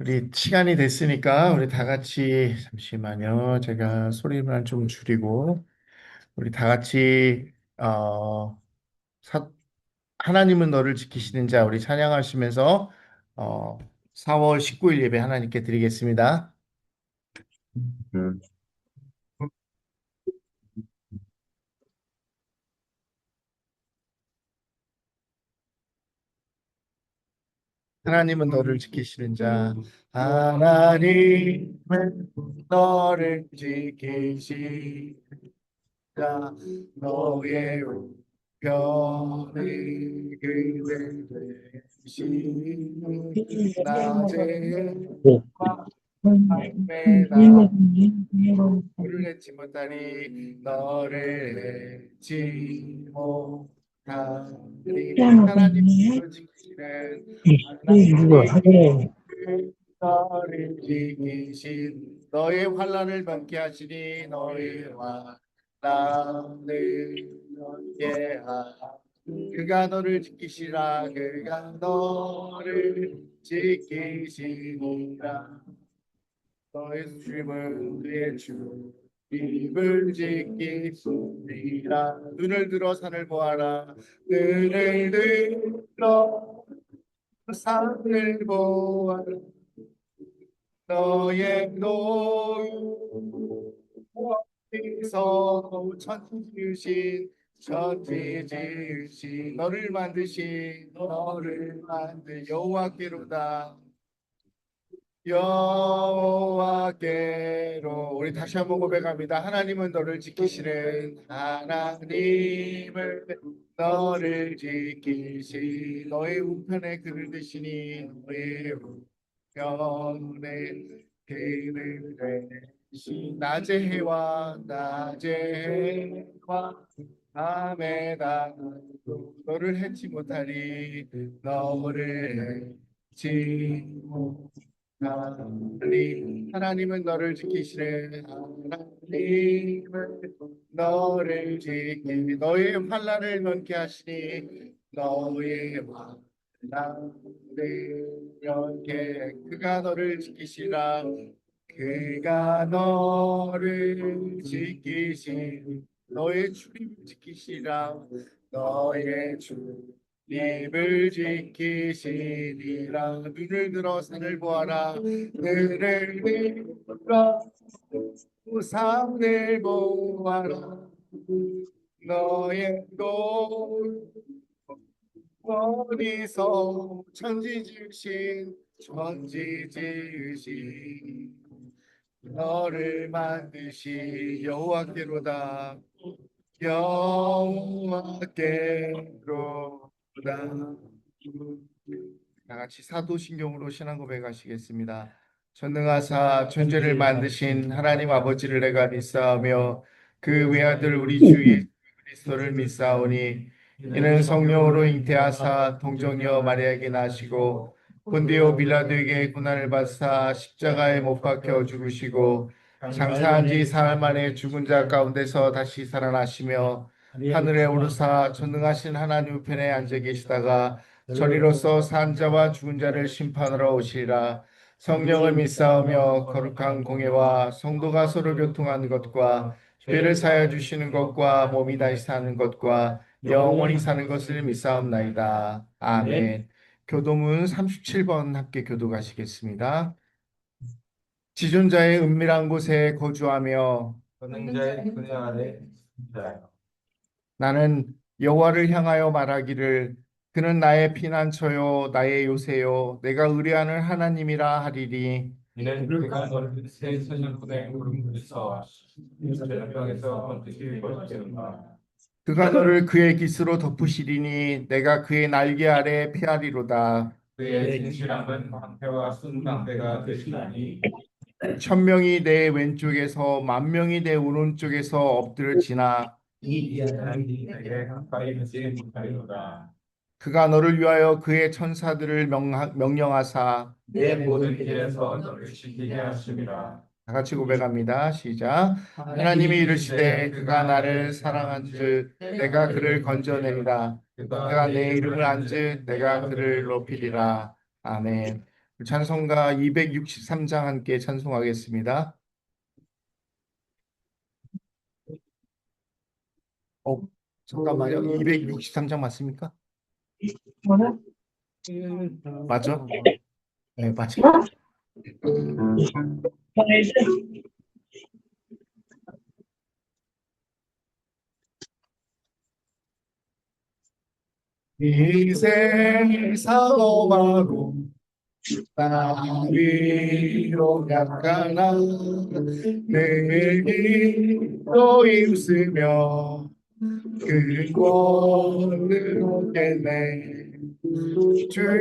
우리 시간이 됐으니까 우리 다 같이 잠시만요. 제가 소리만 좀 줄이고 우리 다 같이 사- 하나님은 너를 지키시는 자 우리 찬양하시면서 어, 4월 19일 예배 하나님께 드리겠습니다. 음. 하나님은 너를 지키시는 자 하나님은 너를 지키시는 자 너의 우편의 그대 되시니 낮에 밤에나 물을 내지 못하니 너를 내지 못하니 하나님 너를 지키시는 하나님 너를 지키신 너의 환난을 넘게 하시니 너의 환난을 넘게 그가 너를 지키시라 그가 너를 지키시니라 너의 주님은 그의 주 입을 지키시리라 눈을 들어 산을 보아라 눈을 들어 산을 보아라 너의 노여서 천지 지으신 천지 지으신 너를 만든 여호와께로다 여호와께로 우리 다시 한번 고백합니다. 하나님은 너를 지키시는 하나님을 너를 지키시 너의 우편에 그를 드시니 너의 우편에 그를 대시 낮에 해와 밤에 다 너를 해치 못하리 너를 해치 하나님은 너를 지키시네 하나님은 너를 지키니 너의 환난을 면케 하시니 너의 환난을 면케 그가 너를 지키시라 그가 너를 지키시니 너의 출입을 지키시라 너의 주 입을 지키시리라 눈을 들어 산을 보아라 눈을 들어 산을 보아라 너의 머리서 천지 지으신 너를 만드신 여호와께로다 여호와께로다 다 같이 사도신경으로 신앙 고백하시겠습니다. 전능하사 천지를 만드신 하나님 아버지를 내가 믿사오며 그 외아들 우리 주 예수 그리스도를 믿사오니 이는 성령으로 잉태하사 동정녀 마리아에게 나시고 본디오 빌라도에게 고난을 받사 십자가에 못 박혀 죽으시고 장사한 지 사흘 만에 죽은 자 가운데서 다시 살아나시며 하늘에 오르사 전능하신 하나님 우편에 앉아 계시다가 저리로서 산 자와 죽은 자를 심판하러 오시리라. 성령을 믿사오며 거룩한 공예와 성도가 서로 교통하는 것과 죄를 사하여 주시는 것과 몸이 다시 사는 것과 영원히 사는 것을 믿사옵나이다. 아멘. 교도문 37번 함께 교도가시겠습니다. 지존자의 은밀한 곳에 거주하며 권능자의 그네 아래 있다. 나는 여호와를 향하여 말하기를 그는 나의 피난처요 나의 요새요 내가 의뢰하는 하나님이라 하리니 이는 그가 너를 새 천년분의 구름에서 저녁방에서 번뜩이 벌지는가. 그가 너를 그의 깃으로 덮으시리니 내가 그의 날개 아래 피하리로다 그의 진실함은 방패와 순방패가 되시나니 천명이 내 왼쪽에서 만명이 내 오른쪽에서 엎드려지나 이 사람이 내게 가까이 오지 못하리로다. 그가 너를 위하여 그의 천사들을 명령하사 내 모든 길에서 너를 지키게 하심이라. 다 같이 고백합니다. 시작. 하나님이 이르시되 그가 나를 사랑한즉 내가 그를 건져내리라. 그가 내 이름을 안즉 내가 그를 높이리라. 아멘. 찬송가 263장 함께 찬송하겠습니다. 어, 잠깐만요. 263장 맞습니까? 맞죠? 네, 맞죠. 이 세상 오마고 땅 위로 약하나 늘 길도 힘쓰며 그 권을 얻겠네 주의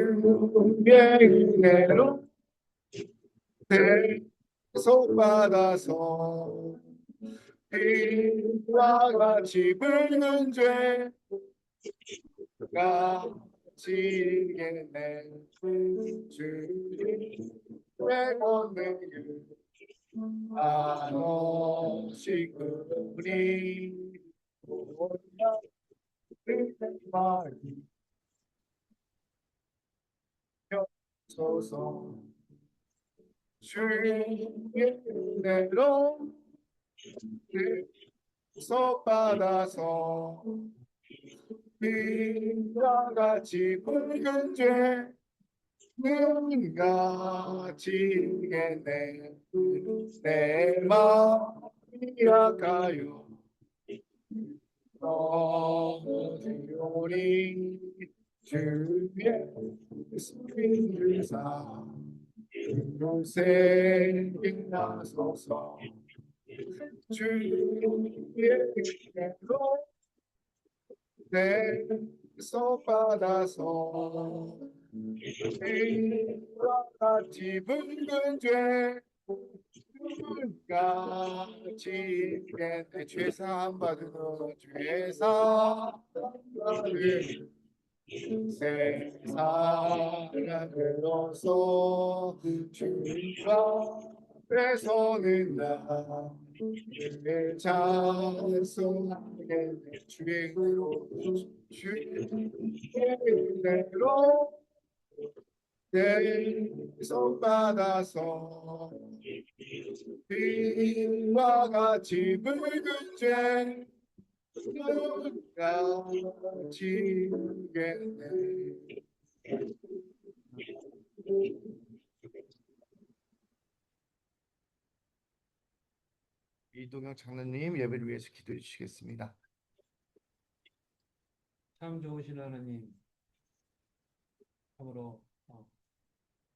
은혜로 대속받아서 이와 같이 붉은 죄가 지겠네 주의 권능을 한없이 그리 말이 펴소서 주의 은혜로 대속받아서 이와 같이 붉은 죄가 지겠네 내 마음이 약하여 너무리오니 주의 스피드사 요새 나서서 주의 은혜로 대속받아서 이와 같이 붉은 죄가 지겠네 죄사함 받으러 죄사함을 세상으로서 주가 뺏어는 나를 찬송하겠네 주의 은혜로 대속받아서 이와 같이 붉은 죄가 지겠네 이동영 장로님 예배를 위해서 기도해 주시겠습니다. 참 좋으신 하나님, 참으로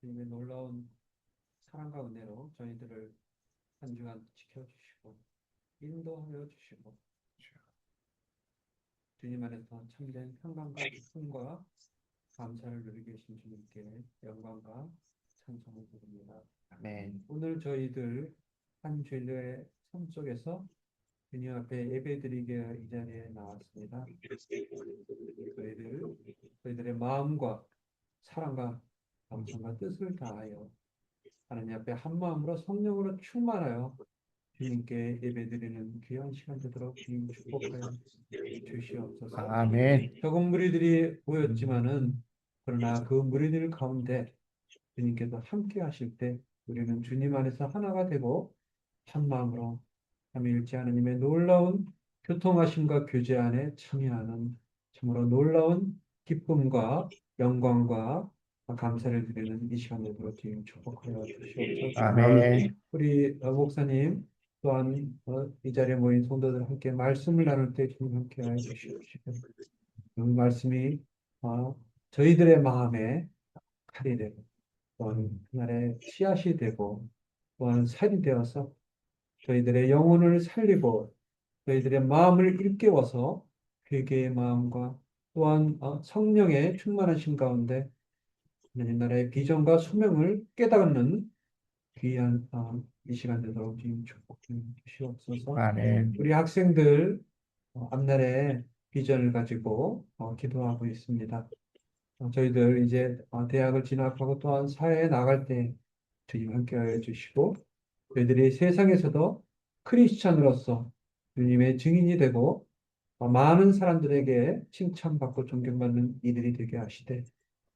주님의 놀라운 사랑과 은혜로 저희들을 한 주간 지켜주시고 인도하여 주시고 주님 안에서 참된 평강과 기쁨과 감사를 누리게 하신 주님께 영광과 찬송을 드립니다. 아멘. 오늘 저희들 한 주일의 삶 속에서 주님 앞에 예배드리게 이 자리에 나왔습니다. 저희들의 마음과 사랑과 감사와 뜻을 다하여 하나님 앞에 한 마음으로 성령으로 충만하여 주님께 예배드리는 귀한 시간 되도록 주님 축복하여 주시옵소서. 아멘. 적은 무리들이 보였지만은 그러나 그 무리들 가운데 주님께서 함께 하실 때 우리는 주님 안에서 하나가 되고 한 마음으로 삼위일체 하나님의 놀라운 교통하심과 교제 안에 참여하는 참으로 놀라운 기쁨과 영광과 감사를 드리는 이 시간 되도록 주님 축복하여 주시옵소서. 아멘. 우리 목사님 또한 이 자리에 모인 성도들 함께 말씀을 나눌 때 주님 함께 하여 주시옵시고 그 말씀이 저희들의 마음에 칼이 되고 또한 그날의 씨앗이 되고 또한 살이 되어서 저희들의 영혼을 살리고 저희들의 마음을 일깨워서 회개의 마음과 또한 성령의 충만하신 가운데 하나님 나라의 비전과 소명을 깨닫는 귀한 이 시간 되도록 주님 축복해 주시옵소서. 아멘. 우리 학생들 앞날에 비전을 가지고 기도하고 있습니다. 저희들 이제 대학을 진학하고 또한 사회에 나갈 때 주님 함께하여 주시고 저희들이 세상에서도 크리스찬으로서 주님의 증인이 되고 많은 사람들에게 칭찬받고 존경받는 이들이 되게 하시되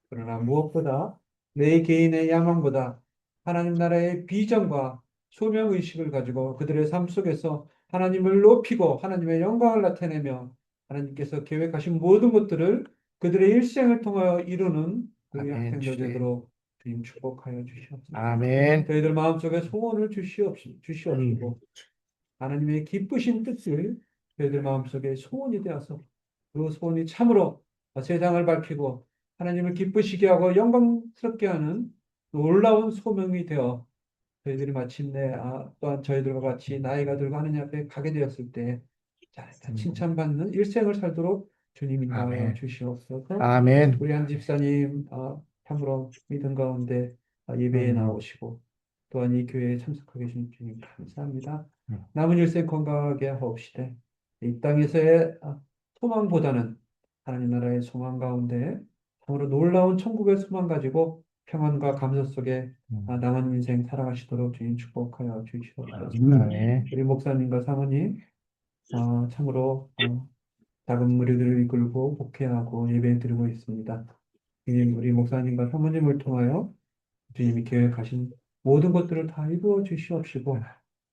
그러나 무엇보다 내 개인의 야망보다 하나님 나라의 비전과 소명 의식을 가지고 그들의 삶 속에서 하나님을 높이고 하나님의 영광을 나타내며 하나님께서 계획하신 모든 것들을 그들의 일생을 통하여 이루는 우리 아멘, 학생들 주님. 되도록 주님 축복하여 주시옵소서. 아멘. 저희들 마음속에 소원을 음, 주시옵시고 하나님의 기쁘신 뜻을 저희들 마음속에 소원이 되어서 그 소원이 참으로 세상을 밝히고 하나님을 기쁘시게 하고 영광스럽게 하는 놀라운 소명이 되어 저희들이 마침내 또한 저희들과 같이 나이가 들고 하느님 앞에 가게 되었을 때 자, 음, 칭찬받는 일생을 살도록 주님 인도하여 아멘. 주시옵소서. 아멘. 우리 한 집사님 참으로 믿음 가운데 예배에 음, 나오시고 또한 이 교회에 참석하게 해주신 주님 감사합니다. 음, 남은 일생 건강하게 하옵시되 이 땅에서의 소망보다는 하나님 나라의 소망 가운데 참으로 놀라운 천국의 소망 가지고 평안과 감사 속에 음. 남은 인생 살아가시도록 주님 축복하여 주시옵소서. 아멘. 우리 목사님과 사모님 참으로 작은 무리들을 이끌고 목회하고 예배 드리고 있습니다. 주님, 우리 목사님과 사모님을 통하여 주님이 계획하신 모든 것들을 다 이루어 주시옵시고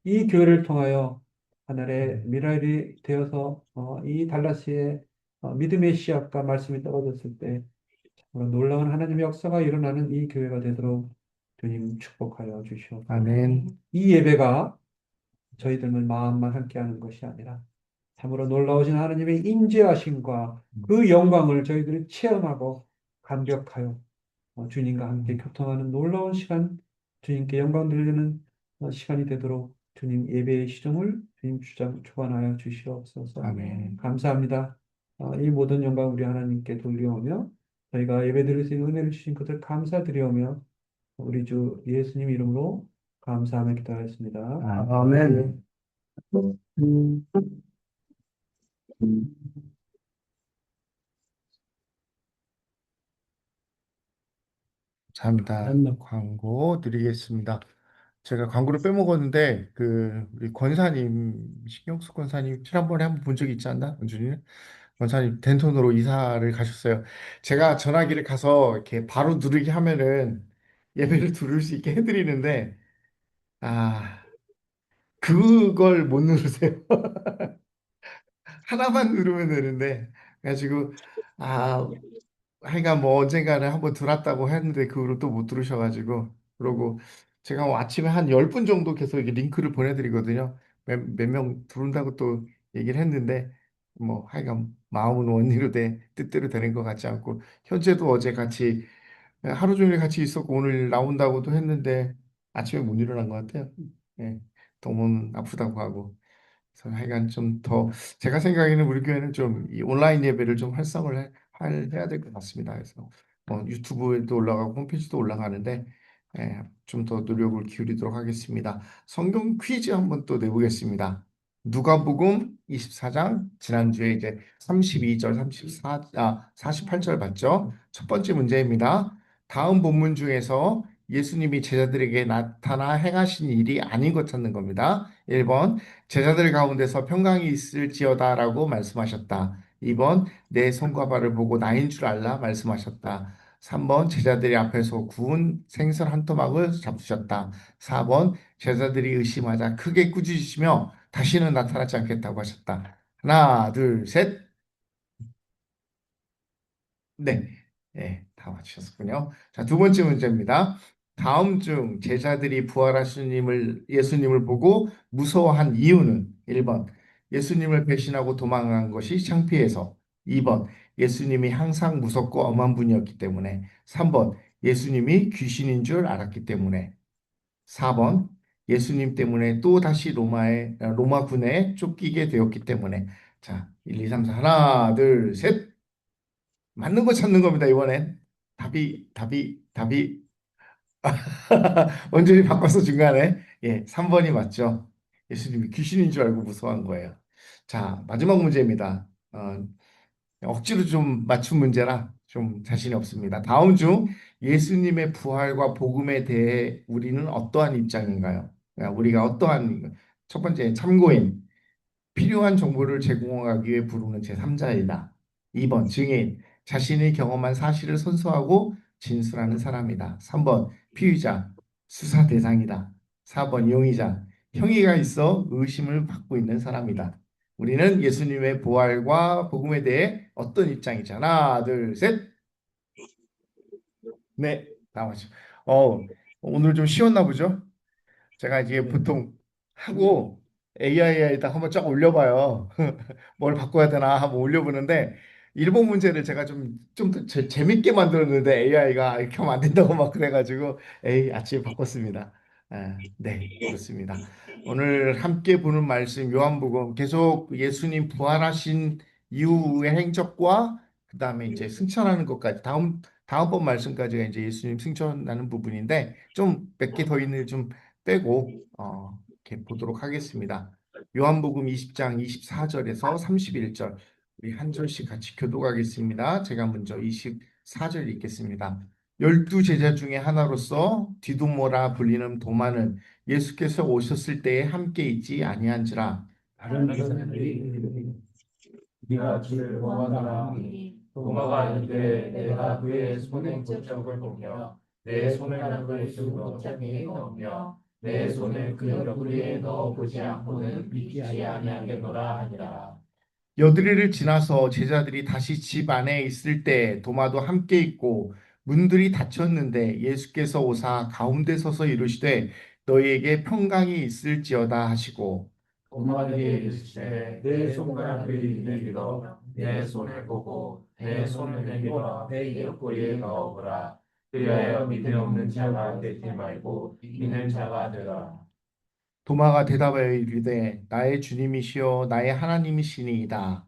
이 교회를 통하여 하늘의 미랄이 되어서 이 달라스의 믿음의 씨앗과 말씀이 떨어졌을 때 정말 놀라운 하나님의 역사가 일어나는 이 교회가 되도록 주님 축복하여 주시옵소서. 아멘. 이 예배가 저희들만 마음만 함께하는 것이 아니라 참으로 놀라우신 하나님의 인재하심과 그 영광을 저희들이 체험하고 감격하여 주님과 함께 교통하는 놀라운 시간, 주님께 영광 돌리는 시간이 되도록 주님 예배의 시종을 주님 주관하여 주시옵소서. 아멘. 감사합니다. 이 모든 영광 우리 하나님께 돌려오며 저희가 예배 드릴 수 있는 은혜를 주신 것을 감사드리오며 우리 주 예수님 이름으로 감사하며 기도하였습니다. 아멘. 감사합니다. 광고 드리겠습니다. 제가 광고를 빼먹었는데 우리 권사님 신경수 권사님 지난번에 한번 본 적이 있지 않나? 원준이는 권사님 덴톤으로 이사를 가셨어요. 제가 전화기를 가서 이렇게 바로 누르기 하면은 예배를 들을 수 있게 해드리는데 아 그걸 못 누르세요. 하나만 누르면 되는데 그래가지고 아 하여간 뭐 언젠가는 한번 들었다고 했는데 그 후로 또 못 들으셔가지고 그러고 제가 뭐 아침에 한 10분 정도 계속 이렇게 링크를 보내드리거든요. 몇 명 들어온다고 또 얘기를 했는데 뭐 하여간 마음은 원리로 뜻대로 되는 것 같지 않고 현재도 어제 같이 하루 종일 같이 있었고 오늘 나온다고도 했는데 아침에 못 일어난 것 같아요. 예, 너무 아프다고 하고. 그래서 하여간 좀 더 제가 생각에는 우리 교회는 좀 이 온라인 예배를 좀 활성화를 해야 될 것 같습니다. 그래서 뭐 유튜브에도 올라가고 홈페이지도 올라가는데 좀 더 노력을 기울이도록 하겠습니다. 성경 퀴즈 한번 또 내보겠습니다. 누가복음 24장 지난주에 이제 32절, 48절 봤죠? 첫 번째 문제입니다. 다음 본문 중에서 예수님이 제자들에게 나타나 행하신 일이 아닌 것 찾는 겁니다. 1번 제자들 가운데서 평강이 있을지어다라고 말씀하셨다. 2번 내 손과 발을 보고 나인 줄 알라 말씀하셨다. 3번 제자들이 앞에서 구운 생선 한 토막을 잡수셨다. 4번 제자들이 의심하자 크게 꾸짖으시며 다시는 나타나지 않겠다고 하셨다. 하나, 둘, 셋. 네, 네, 다 맞추셨군요. 자, 두 번째 문제입니다. 다음 중 제자들이 부활하신 예수님을 보고 무서워한 이유는 1번 예수님을 배신하고 도망간 것이 창피해서 2번 예수님이 항상 무섭고 엄한 분이었기 때문에 3번 예수님이 귀신인 줄 알았기 때문에 4번 예수님 때문에 또 다시 로마군에 쫓기게 되었기 때문에 자, 1, 2, 3, 4 하나, 둘, 셋. 맞는 거 찾는 겁니다, 이번엔. 답이 완전히 바꿔서 중간에. 예, 3번이 맞죠. 예수님이 귀신인 줄 알고 무서워한 거예요. 자, 마지막 문제입니다. 억지로 좀 맞춘 문제라 좀 자신이 없습니다. 다음 중 예수님의 부활과 복음에 대해 우리는 어떠한 입장인가요? 우리가 첫 번째 참고인, 필요한 정보를 제공하기 위해 부르는 제3자이다. 2번 증인, 자신이 경험한 사실을 선서하고 진술하는 사람이다. 3번 피의자, 수사 대상이다. 4번 용의자, 형의가 있어 의심을 받고 있는 사람이다. 우리는 예수님의 부활과 복음에 대해 어떤 입장이지? 하나, 둘, 셋. 네, 다 맞죠. 오늘 좀 쉬웠나 보죠? 제가 이제 보통 하고 AI에다 한번 쫙 올려봐요. 뭘 바꿔야 되나 한번 올려보는데 일본 문제를 제가 좀 더 재밌게 만들었는데 AI가 이렇게 하면 안 된다고 막 그래가지고 에이 아침에 바꿨습니다. 네, 그렇습니다. 오늘 함께 보는 말씀 요한복음 계속 예수님 부활하신 이후의 행적과 그다음에 이제 승천하는 것까지 다음번 말씀까지가 이제 예수님 승천하는 부분인데 좀 몇 개 더 있는 좀 빼고 이렇게 보도록 하겠습니다. 요한복음 20장 24절에서 31절 우리 한 절씩 같이 교독하겠습니다. 제가 먼저 24절 읽겠습니다. 12 제자 중에 하나로서 디두모라 불리는 도마는 예수께서 오셨을 때에 함께 있지 아니한지라. 다른 제자들이 네가 주를 원하노라 하니 도마가 이르되 내가 그의 손의 족적을 보며 내 손을 그의 족적에 넣으며 내 손을 그 옆구리에 넣어보지 않고는 믿지 아니하겠노라 하니라. 여드리를 지나서 제자들이 다시 집 안에 있을 때 도마도 함께 있고 문들이 닫혔는데 예수께서 오사 가운데 서서 이르시되 너희에게 평강이 있을지어다 하시고. 도마에게 이르시되 내 손가락을 내밀어 내 손을 보고 내 손을 내밀어 내 옆구리에 넣어보라. 그리하여 믿음 없는 자가 되지 말고 믿는 자가 되라. 도마가 대답하여 이르되 나의 주님이시여 나의 하나님이시니이다.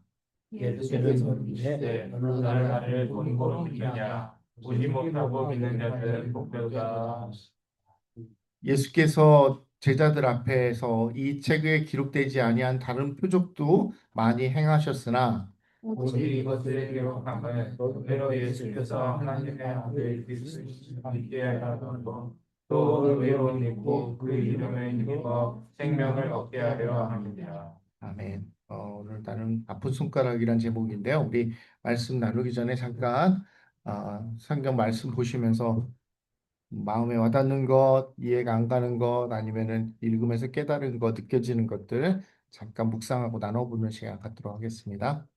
예수께서 이르시되 너는 나를 본고로 믿느냐. 보지 못하고 믿는 자들은 복되도다. 예수께서 제자들 앞에서 이 책에 기록되지 아니한 다른 표적도 많이 행하셨으나 오직 이것을 기록함은 너희로 예수께서 하나님의 아들 그리스도를 믿게 하려는 것, 또 너희로 믿고 그 이름을 믿어 생명을 얻게 하려 함이니라. 아멘. 오늘 나는 아픈 손가락이란 제목인데요. 우리 말씀 나누기 전에 잠깐 성경 말씀 보시면서 마음에 와닿는 것, 이해가 안 가는 것, 아니면은 읽으면서 깨달은 것, 느껴지는 것들 잠깐 묵상하고 나눠보는 시간 갖도록 하겠습니다.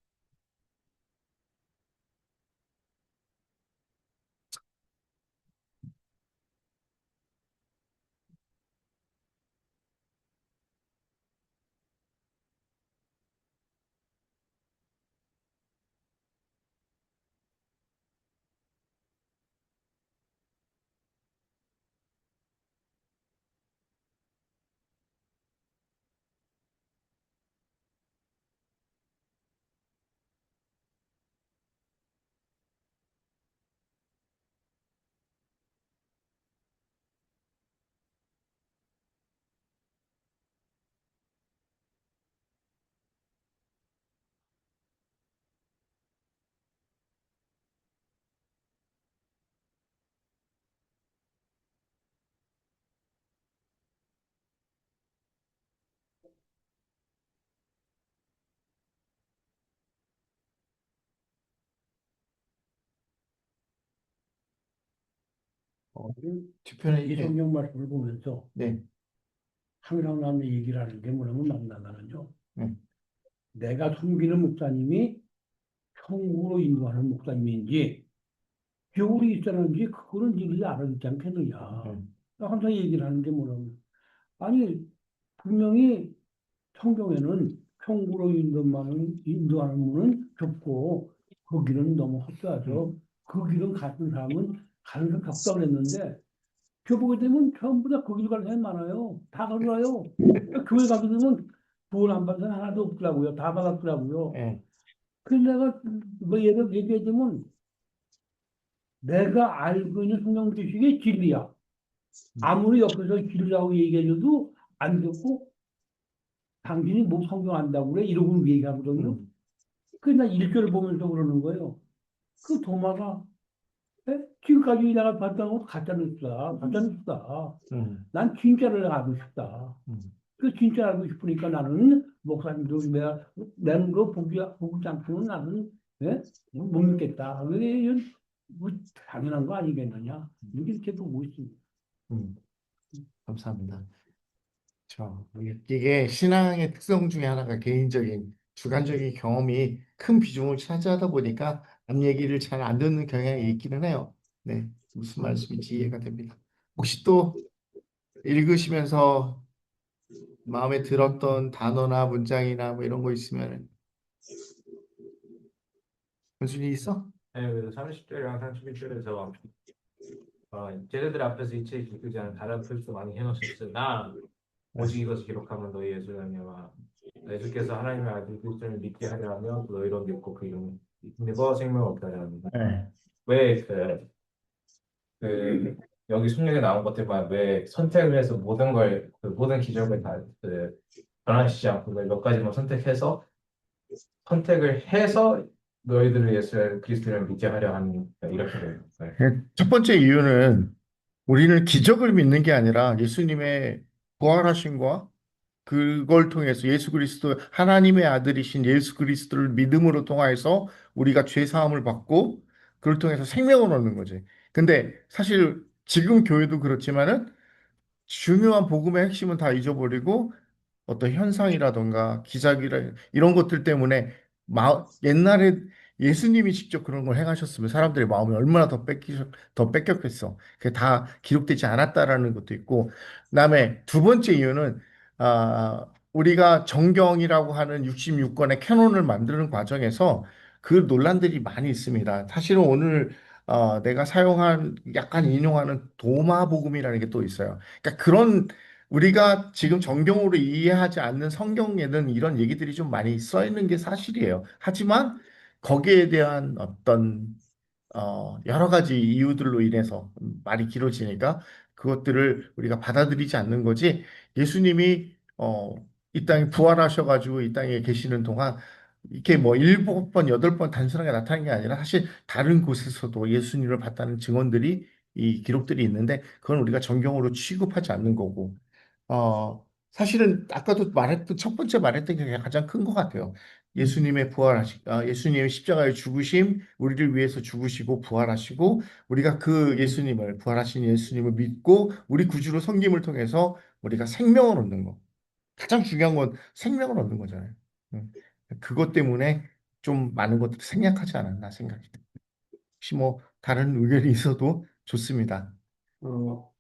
뒤편에 이 성경 말씀을 보면서 네, 항상 나는 얘기를 하는 게 뭐냐면 만나면요. 네, 내가 섬기는 목사님이 천국으로 인도하는 목사님인지 교울이 있었는지 그거는 니들이 알아듣지 않겠느냐. 네. 항상 얘기를 하는 게 뭐냐면 아니 분명히 성경에는 천국으로 인도하는 문은 좁고 그 길은 너무 헛되하죠. 그 길은 같은 사람은 가는 게 좁다고 그랬는데 교보게 되면 전부 다 거기로 가는 사람이 많아요. 다 거기로 가요. 교회 가게 되면 구원 안 받은 사람 하나도 없더라고요. 다 받았더라고요. 네. 그래서 내가 뭐 예를 얘기하자면 내가 알고 있는 성경 지식이 진리야. 아무리 옆에서 진리라고 얘기해줘도 안 듣고 당신이 뭐 성경 안다고 그래? 이러고 얘기하거든요. 그래서 나 일절을 보면서 그러는 거예요. 그 도마가 에? 지금까지 내가 봤던 거 가짜 뉴스다. 가짜 뉴스다. 난 진짜를 알고 싶다. 음. 그 진짜 알고 싶으니까 나는 목사님도 내가 거 보지 않고는 나는 예? 못 믿겠다. 그게 뭐 당연한 거 아니겠느냐? 이렇게 보고 있습니다. 음, 감사합니다. 이게 신앙의 특성 중에 하나가 개인적인 주관적인 경험이 큰 비중을 차지하다 보니까 남 얘기를 잘 안 듣는 경향이 있기는 해요. 네, 무슨 말씀인지 이해가 됩니다. 혹시 또 읽으시면서 마음에 들었던 단어나 문장이나 뭐 이런 거 있으면 현순이 있어? 네, 그래서 30절이랑 31절에서 제자들 앞에서 이 책이 기쁘지 않은 다른 표시도 많이 해놓으셨으나 오직 이것을 기록하면 너희 예수라며 예수께서 하나님의 아들 그리스도를 믿게 하려 하며 너희로 믿고 그 이름을 믿어 생명을 얻게 하려 합니다. 네. 왜그 여기 성경에 나온 것들만 왜 선택을 해서 모든 걸 그 모든 기적을 다그 변화시키지 않고 몇 가지만 선택을 해서 너희들을 예수 그리스도를 믿게 하려 하는 이렇게 돼요. 네. 첫 번째 이유는 우리는 기적을 믿는 게 아니라 예수님의 부활하심과 그걸 통해서 예수 그리스도 하나님의 아들이신 예수 그리스도를 믿음으로 통하여서 우리가 죄 사함을 받고 그걸 통해서 생명을 얻는 거지. 근데 사실 지금 교회도 그렇지만은 중요한 복음의 핵심은 다 잊어버리고 어떤 현상이라던가 기적이라 이런 것들 때문에 옛날에 예수님이 직접 그런 걸 행하셨으면 사람들의 마음이 얼마나 더 뺏겼겠어. 그게 다 기록되지 않았다라는 것도 있고, 그다음에 두 번째 이유는 우리가 정경이라고 하는 66권의 캐논을 만드는 과정에서 그 논란들이 많이 있습니다. 사실은 오늘 내가 사용한 약간 인용하는 도마복음이라는 게 또 있어요. 그러니까 그런 우리가 지금 정경으로 이해하지 않는 성경에는 이런 얘기들이 좀 많이 써 있는 게 사실이에요. 하지만 거기에 대한 어떤 여러 가지 이유들로 인해서 말이 길어지니까 그것들을 우리가 받아들이지 않는 거지. 예수님이 이 땅에 부활하셔가지고 이 땅에 계시는 동안 이렇게 뭐 일곱 번, 여덟 번 단순하게 나타난 게 아니라 사실 다른 곳에서도 예수님을 봤다는 증언들이 이 기록들이 있는데 그건 우리가 정경으로 취급하지 않는 거고. 사실은 아까도 말했던 첫 번째 말했던 게 가장 큰 것 같아요. 예수님의 십자가의 죽으심, 우리를 위해서 죽으시고 부활하시고, 우리가 그 예수님을, 부활하신 예수님을 믿고, 우리 구주로 섬김을 통해서 우리가 생명을 얻는 거. 가장 중요한 건 생명을 얻는 거잖아요. 음. 그것 때문에 좀 많은 것들이 생략하지 않았나 생각이 듭니다. 혹시 뭐 다른 의견이 있어도 좋습니다. 어,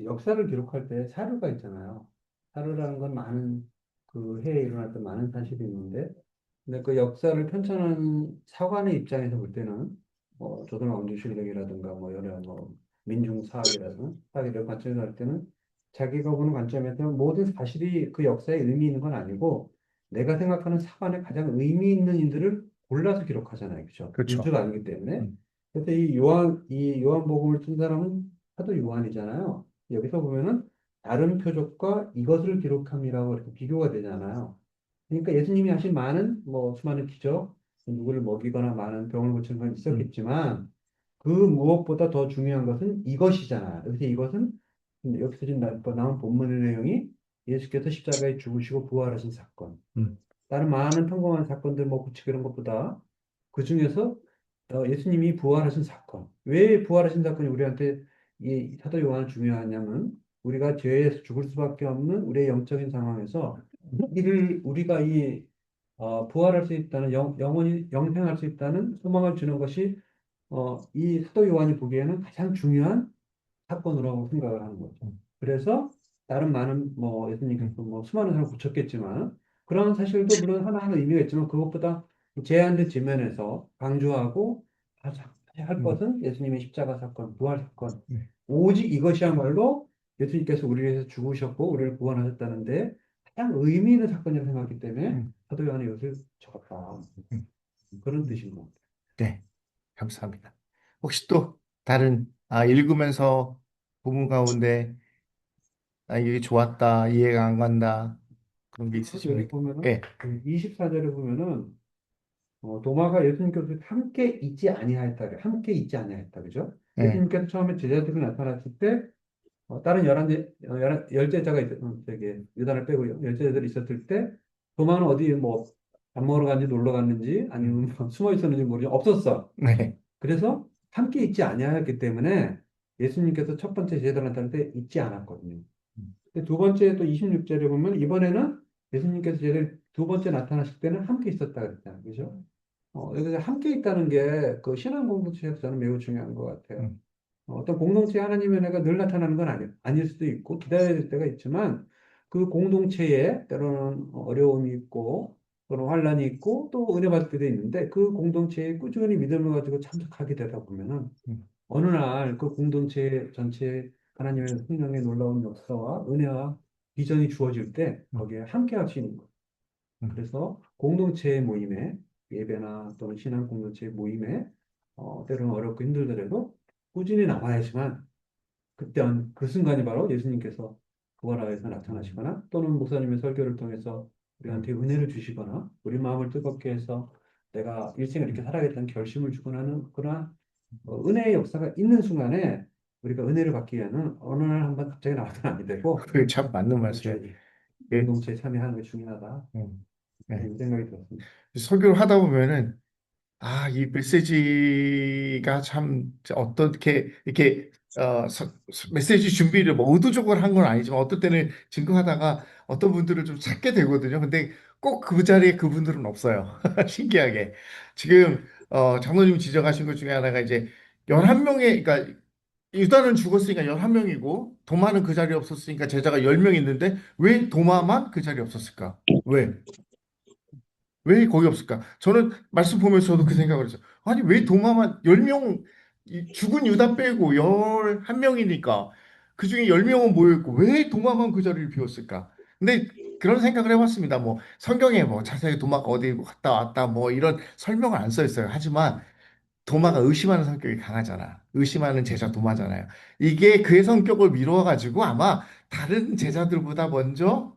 역사를 기록할 때 사료가 있잖아요. 사료라는 건 많은 그 해에 일어났던 많은 사실이 있는데, 근데 그 역사를 편찬하는 사관의 입장에서 볼 때는 조선왕조실록이라든가 뭐 여러 뭐 민중사학이라든가 사학이라는 관점에서 할 때는 자기가 보는 관점에서 모든 사실이 그 역사에 의미 있는 건 아니고 내가 생각하는 사관에 가장 의미 있는 인들을 골라서 기록하잖아요, 그렇죠? 그렇죠. 문자가 아니기 때문에. 음. 그래서 이 요한복음을 쓴 사람은 사도 요한이잖아요. 여기서 보면은 다른 표적과 이것을 기록함이라고 이렇게 비교가 되잖아요. 그러니까 예수님이 하신 많은 뭐 수많은 기적, 누구를 먹이거나 많은 병을 고치는 건 음. 있었겠지만 그 무엇보다 더 중요한 것은 이것이잖아요. 여기서 이것은 여기서 지금 나온 본문의 내용이 예수께서 십자가에 죽으시고 부활하신 사건. 음. 다른 많은 평범한 사건들 뭐 고치고 이런 것보다 그 중에서 예수님이 부활하신 사건. 왜 부활하신 사건이 우리한테 이 사도 요한은 중요하냐면 우리가 죄에서 죽을 수밖에 없는 우리의 영적인 상황에서 이를 우리가 부활할 수 있다는 영원히 영생할 수 있다는 소망을 주는 것이 이 사도 요한이 보기에는 가장 중요한 사건으로 생각을 하는 거죠. 그래서 다른 많은 뭐 음. 예수님께서 뭐 수많은 사람을 고쳤겠지만 그런 사실도 물론 하나하나 의미가 있지만 그것보다 제한된 지면에서 강조하고 할 음. 것은 예수님의 십자가 사건, 부활 사건. 음. 오직 이것이야말로 예수님께서 우리를 위해서 죽으셨고 우리를 구원하셨다는데 가장 의미 있는 사건이라고 생각하기 때문에 음. 사도 요한이 이것을 적었다. 음. 그런 뜻인 것 같아요. 네, 감사합니다. 혹시 또 다른 읽으면서 부분 가운데 이게 좋았다, 이해가 안 간다 그런 게 여기 있으십니까? 보면은 네, 24절에 보면은 도마가 예수님께서 함께 있지 아니하였다. 함께 있지 아니하였다. 그죠? 네, 예수님께서 처음에 제자들이 나타났을 때 다른 열제자가 저기 유다를 빼고 열제자들이 있었을 때 도마는 어디 뭐 밥 먹으러 갔는지 놀러 갔는지 음. 아니면 뭐 숨어 있었는지 모르지 없었어. 네, 그래서 함께 있지 아니하였기 때문에 예수님께서 첫 번째 제자 나타날 때 있지 않았거든요. 근데 두 번째 또 26절에 보면 이번에는 예수님께서 제자들 두 번째 나타나실 때는 함께 있었다 그랬잖아요. 그죠? 여기서 함께 있다는 게 그 신앙 공동체에서 저는 매우 중요한 것 같아요. 어떤 공동체 하나님의 은혜가 늘 나타나는 건 아닐 수도 있고 기다려야 될 때가 있지만 그 공동체에 때로는 어려움이 있고 또는 환란이 있고 또 은혜 받을 때도 있는데 그 공동체에 꾸준히 믿음을 가지고 참석하게 되다 보면은 어느 날 그 공동체 전체에 하나님의 성령의 놀라운 역사와 은혜와 비전이 주어질 때 거기에 함께 할 수 있는 거예요. 그래서 공동체의 모임에 예배나 또는 신앙 공동체의 모임에 때로는 어렵고 힘들더라도 꾸준히 나와야지만 그 순간이 바로 예수님께서 부활하여서 나타나시거나 또는 목사님의 설교를 통해서 우리한테 은혜를 주시거나 우리 마음을 뜨겁게 해서 내가 일생을 이렇게 살아야겠다는 결심을 주거나 하는 그러한 은혜의 역사가 있는 순간에 우리가 은혜를 받기 위해서는 어느 날 한번 갑자기 나와서는 안 되고 그게 참 맞는 말씀이에요. 예. 공동체에 참여하는 게 중요하다. 네. 이런 생각이 들었습니다. 설교를 하다 보면은 이 메시지가 참 어떻게 이렇게 메시지 준비를 뭐 의도적으로 한 건 아니지만 어떨 때는 증거하다가 어떤 분들을 좀 찾게 되거든요. 근데 꼭 그 자리에 그분들은 없어요. 신기하게. 지금 장로님 지적하신 것 중에 하나가 이제 11명의 그러니까 유다는 죽었으니까 11명이고 도마는 그 자리에 없었으니까 제자가 10명 있는데 왜 도마만 그 자리에 없었을까? 왜? 왜 거기 없을까? 저는 말씀 보면서 저도 그 생각을 했어요. 아니, 왜 도마만 10명, 죽은 유다 빼고 11명이니까 그 중에 10명은 모여있고 왜 도마만 그 자리를 비웠을까? 근데 그런 생각을 해봤습니다. 뭐 성경에 뭐 자세히 도마가 어디 갔다 왔다 뭐 이런 설명을 안 써 있어요. 하지만 도마가 의심하는 성격이 강하잖아. 의심하는 제자 도마잖아요. 이게 그의 성격을 미루어가지고 아마 다른 제자들보다 먼저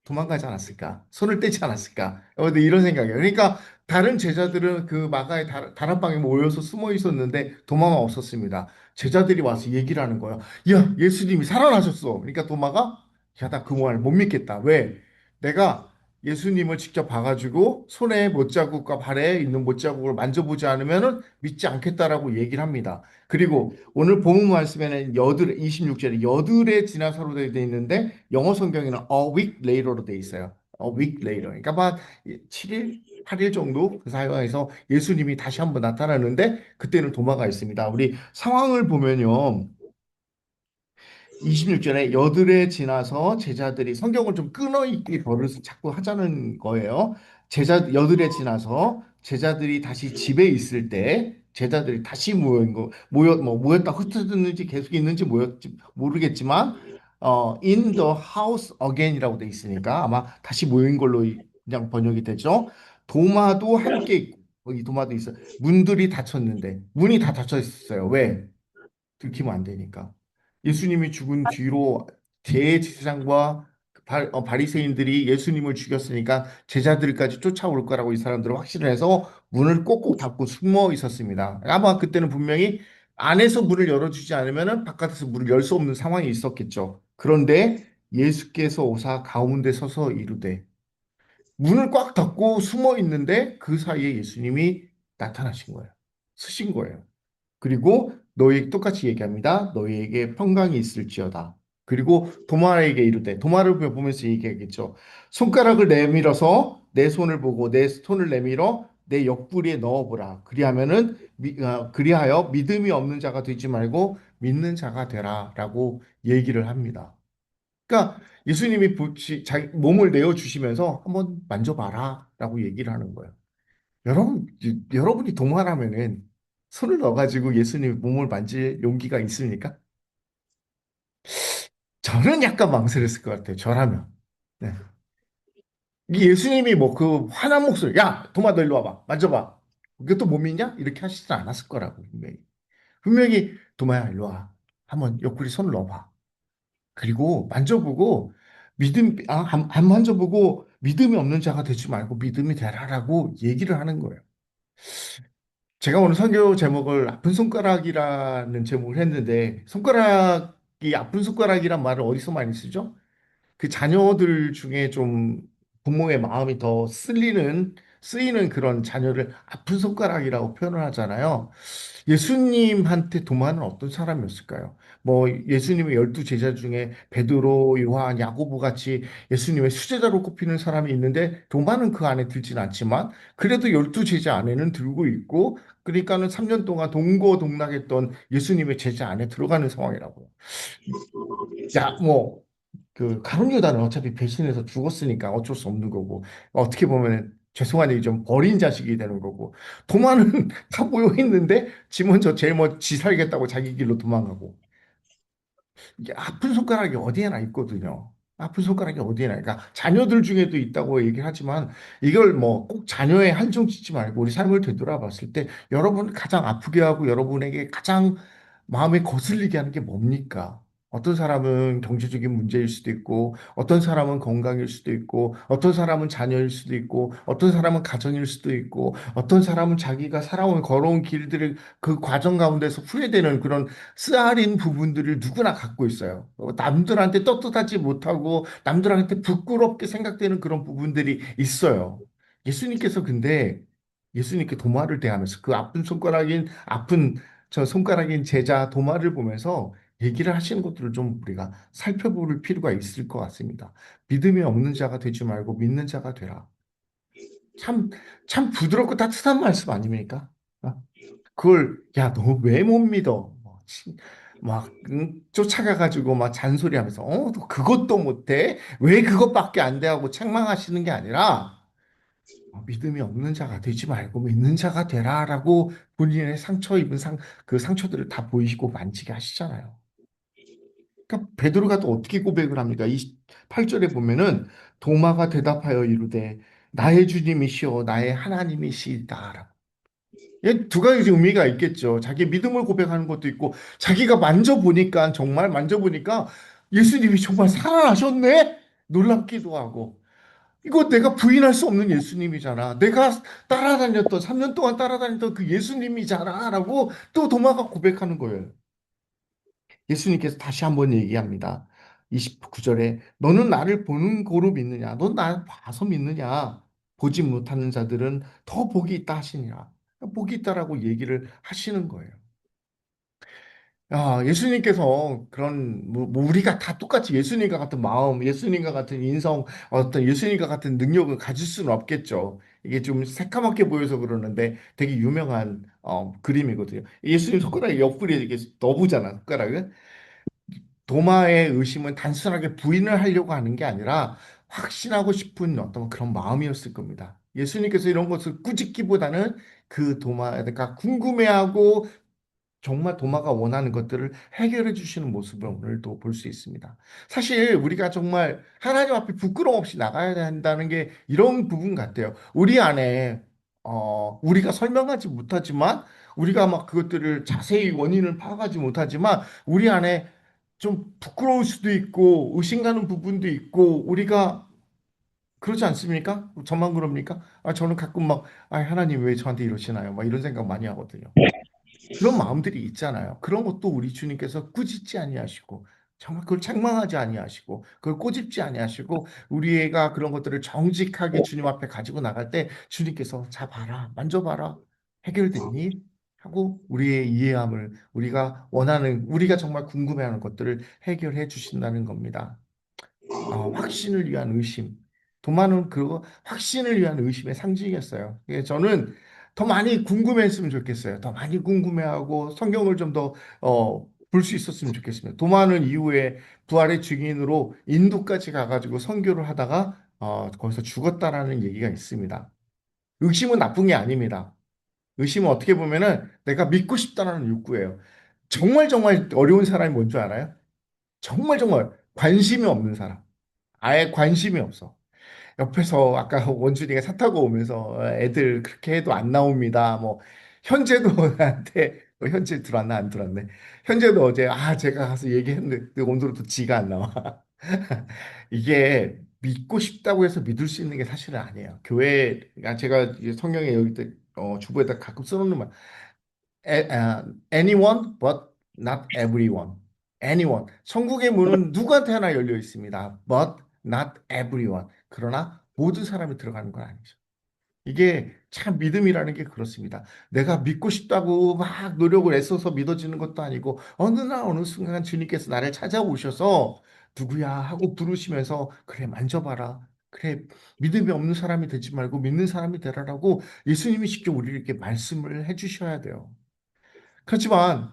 도망가지 않았을까? 손을 떼지 않았을까? 근데 이런 생각이에요. 그러니까 다른 제자들은 그 마가의 다락방에 모여서 숨어 있었는데 도마가 없었습니다. 제자들이 와서 얘기를 하는 거예요. 야, 예수님이 살아나셨어. 그러니까 도마가 야, 나 그 말 못 믿겠다. 왜? 내가 예수님을 직접 봐가지고 손에 못자국과 발에 있는 못자국을 만져보지 않으면은 믿지 않겠다라고 얘기를 합니다. 그리고 오늘 본문 말씀에는 26절에 여들에 지나서로 되어 있는데 영어 성경에는 a week later로 되어 있어요. a week later. 그러니까 한 7일, 8일 정도 그 사이에서 예수님이 다시 한번 나타나는데 그때는 도마가 있습니다. 우리 상황을 보면요. 26절에 여들에 지나서 제자들이 성경을 좀 끊어읽기 버릇을 자꾸 하자는 거예요. 여들에 지나서 제자들이 다시 집에 있을 때 제자들이 다시 모였다 흩어졌는지 계속 있는지 모였지 모르겠지만 in the house again이라고 돼 있으니까 아마 다시 모인 걸로 그냥 번역이 되죠. 도마도 함께 있고 이 도마도 있어. 문들이 닫혔는데 문이 다 닫혀 있었어요. 왜? 들키면 안 되니까. 예수님이 죽은 뒤로 대제사장과 바리새인들이 예수님을 죽였으니까 제자들까지 쫓아올 거라고 이 사람들은 확신을 해서 문을 꼭꼭 닫고 숨어 있었습니다. 아마 그때는 분명히 안에서 문을 열어주지 않으면 바깥에서 문을 열 수 없는 상황이 있었겠죠. 그런데 예수께서 오사 가운데 서서 이르되 문을 꽉 닫고 숨어 있는데 그 사이에 예수님이 나타나신 거예요. 서신 거예요. 그리고 너희 똑같이 얘기합니다. 너희에게 평강이 있을지어다. 그리고 도마에게 이르되 도마를 보면서 얘기하겠죠. 손가락을 내밀어서 내 손을 보고 내 손을 내밀어 내 옆구리에 넣어보라. 그리하여 믿음이 없는 자가 되지 말고 믿는 자가 되라라고 얘기를 합니다. 그러니까 예수님이 자기 몸을 내어 주시면서 한번 만져봐라라고 얘기를 하는 거예요. 여러분이 동화라면은 손을 넣어가지고 예수님 몸을 만질 용기가 있습니까? 저는 약간 망설였을 것 같아요. 저라면. 네. 이 예수님이 뭐 그 화난 목소리, 야, 도마 너 일로 와봐. 만져봐. 이것도 못 믿냐? 이렇게 하시지 않았을 거라고, 분명히. 분명히, 도마야, 일로 와. 한번 옆구리 손을 넣어봐. 그리고 만져보고, 안 만져보고 믿음이 없는 자가 되지 말고 믿음이 되라라고 얘기를 하는 거예요. 제가 오늘 설교 제목을 아픈 손가락이라는 제목을 했는데 손가락이 아픈 손가락이란 말을 어디서 많이 쓰죠? 그 자녀들 중에 좀 부모의 마음이 더 쓸리는 쓰이는 그런 자녀를 아픈 손가락이라고 표현을 하잖아요. 예수님한테 도마는 어떤 사람이었을까요? 뭐 예수님의 12 제자 중에 베드로, 요한, 야고보 같이 예수님의 수제자로 꼽히는 사람이 있는데 도마는 그 안에 들진 않지만 그래도 12 제자 안에는 들고 있고 그러니까는 3년 동안 동고동락했던 예수님의 제자 안에 들어가는 상황이라고요. 야, 뭐 그 가룟 유다는 어차피 배신해서 죽었으니까 어쩔 수 없는 거고 어떻게 보면 죄송한 얘기 좀 버린 자식이 되는 거고 도마는 다 모여 있는데 지 먼저 제일 먼저 지 살겠다고 자기 길로 도망가고 이게 아픈 손가락이 어디에나 있거든요. 아픈 손가락이 어디에나. 그러니까 자녀들 중에도 있다고 얘기를 하지만 이걸 뭐 꼭 자녀에 한정 짓지 말고 우리 삶을 되돌아봤을 때 여러분 가장 아프게 하고 여러분에게 가장 마음에 거슬리게 하는 게 뭡니까? 어떤 사람은 경제적인 문제일 수도 있고, 어떤 사람은 건강일 수도 있고, 어떤 사람은 자녀일 수도 있고, 어떤 사람은 가정일 수도 있고, 어떤 사람은 자기가 살아온 걸어온 길들을 그 과정 가운데서 후회되는 그런 쓰아린 부분들을 누구나 갖고 있어요. 남들한테 떳떳하지 못하고 남들한테 부끄럽게 생각되는 그런 부분들이 있어요. 예수님께서 근데 예수님께 도마를 대하면서 그 아픈 저 손가락인 제자 도마를 보면서 얘기를 하시는 것들을 좀 우리가 살펴볼 필요가 있을 것 같습니다. 믿음이 없는 자가 되지 말고 믿는 자가 되라. 참, 참 부드럽고 따뜻한 말씀 아닙니까? 어? 그걸 야 너 왜 못 믿어? 막 쫓아가가지고 막 잔소리하면서 너 그것도 못해? 왜 그것밖에 안 돼? 하고 책망하시는 게 아니라 믿음이 없는 자가 되지 말고 믿는 자가 되라라고 본인의 상처 입은 그 상처들을 다 보이시고 만지게 하시잖아요. 그러니까 베드로가 또 어떻게 고백을 합니까? 28절에 보면은 도마가 대답하여 이르되 나의 주님이시여 나의 하나님이시다라고. 예, 두 가지 의미가 있겠죠. 자기 믿음을 고백하는 것도 있고, 자기가 만져보니까, 정말 만져보니까 예수님이 정말 살아나셨네? 놀랍기도 하고. 이거 내가 부인할 수 없는 예수님이잖아. 내가 3년 동안 따라다녔던 그 예수님이잖아. 라고 또 도마가 고백하는 거예요. 예수님께서 다시 한번 얘기합니다. 29절에 너는 나를 보는 고로 믿느냐? 넌 나를 봐서 믿느냐? 보지 못하는 자들은 더 복이 있다 하시니라. 복이 있다라고 얘기를 하시는 거예요. 예수님께서 뭐 우리가 다 똑같이 예수님과 같은 마음, 예수님과 같은 인성, 어떤 예수님과 같은 능력을 가질 수는 없겠죠. 이게 좀 새까맣게 보여서 그러는데 되게 유명한 그림이거든요. 예수님 손가락에 옆구리에 이렇게 넣어보잖아, 손가락을. 도마의 의심은 단순하게 부인을 하려고 하는 게 아니라 확신하고 싶은 어떤 그런 마음이었을 겁니다. 예수님께서 이런 것을 꾸짖기보다는 그 도마가 궁금해하고 정말 도마가 원하는 것들을 해결해 주시는 모습을 오늘도 볼 수 있습니다. 사실 우리가 정말 하나님 앞에 부끄러움 없이 나가야 한다는 게 이런 부분 같아요. 우리 안에 우리가 설명하지 못하지만 우리가 막 그것들을 자세히 원인을 파악하지 못하지만 우리 안에 좀 부끄러울 수도 있고 의심가는 부분도 있고 우리가 그렇지 않습니까? 저만 그럽니까? 저는 가끔 막 하나님 왜 저한테 이러시나요? 막 이런 생각 많이 하거든요. 그런 마음들이 있잖아요. 그런 것도 우리 주님께서 꾸짖지 아니하시고 정말 그걸 책망하지 아니하시고 그걸 꼬집지 아니하시고 우리가 그런 것들을 정직하게 주님 앞에 가지고 나갈 때 주님께서 자 봐라 만져봐라 해결됐니? 하고 우리의 이해함을 우리가 원하는 우리가 정말 궁금해하는 것들을 해결해 주신다는 겁니다. 확신을 위한 의심. 도마는 그 확신을 위한 의심의 상징이었어요. 저는 더 많이 궁금했으면 좋겠어요. 더 많이 궁금해하고 성경을 좀 더 볼 수 있었으면 좋겠습니다. 도마는 이후에 부활의 증인으로 인도까지 가가지고 선교를 하다가 거기서 죽었다라는 얘기가 있습니다. 의심은 나쁜 게 아닙니다. 의심은 어떻게 보면은 내가 믿고 싶다라는 욕구예요. 정말 정말 어려운 사람이 뭔 줄 알아요? 정말 정말 관심이 없는 사람. 아예 관심이 없어. 옆에서 아까 원준이가 차 타고 오면서 애들 그렇게 해도 안 나옵니다. 뭐 현재도 나한테 현재 들어왔나 안 들어왔네. 현재도 어제 제가 가서 얘기했는데 오늘은 또 지가 안 나와. 이게 믿고 싶다고 해서 믿을 수 있는 게 사실은 아니에요. 제가 이제 성경에 여기 주부에다 가끔 써놓는 말 anyone but not everyone. anyone. 천국의 문은 누구한테 하나 열려 있습니다. but not everyone. 그러나 모든 사람이 들어가는 건 아니죠. 이게 참 믿음이라는 게 그렇습니다. 내가 믿고 싶다고 막 노력을 애써서 믿어지는 것도 아니고 어느 날 어느 순간 주님께서 나를 찾아오셔서 누구야 하고 부르시면서 그래 만져봐라. 그래 믿음이 없는 사람이 되지 말고 믿는 사람이 되라라고 예수님이 직접 우리에게 말씀을 해주셔야 돼요. 그렇지만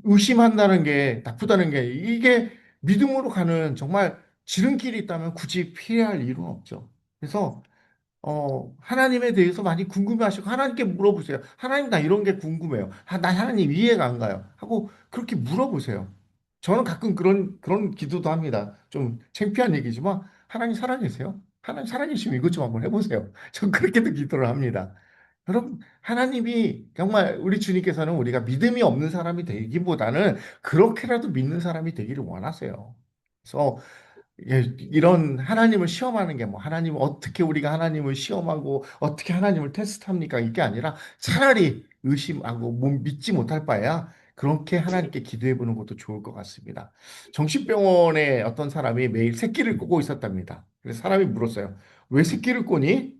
의심한다는 게 나쁘다는 게 이게 믿음으로 가는 정말 지름길이 있다면 굳이 피해야 할 이유는 없죠. 그래서 하나님에 대해서 많이 궁금해하시고 하나님께 물어보세요. 하나님 나 이런 게 궁금해요. 나 하나님 이해가 안 가요. 하고 그렇게 물어보세요. 저는 가끔 그런 기도도 합니다. 좀 창피한 얘기지만 하나님 살아계세요? 하나님 살아계시면 이것 좀 한번 해보세요. 전 그렇게도 기도를 합니다. 여러분, 하나님이 정말 우리 주님께서는 우리가 믿음이 없는 사람이 되기보다는 그렇게라도 믿는 사람이 되기를 원하세요. 그래서 이런 하나님을 시험하는 게 뭐 하나님을 어떻게 우리가 하나님을 시험하고 어떻게 하나님을 테스트합니까? 이게 아니라 차라리 의심하고 믿지 못할 바에야 그렇게 하나님께 기도해 보는 것도 좋을 것 같습니다. 정신병원에 어떤 사람이 매일 새끼를 꼬고 있었답니다. 그래서 사람이 물었어요. 왜 새끼를 꼬니?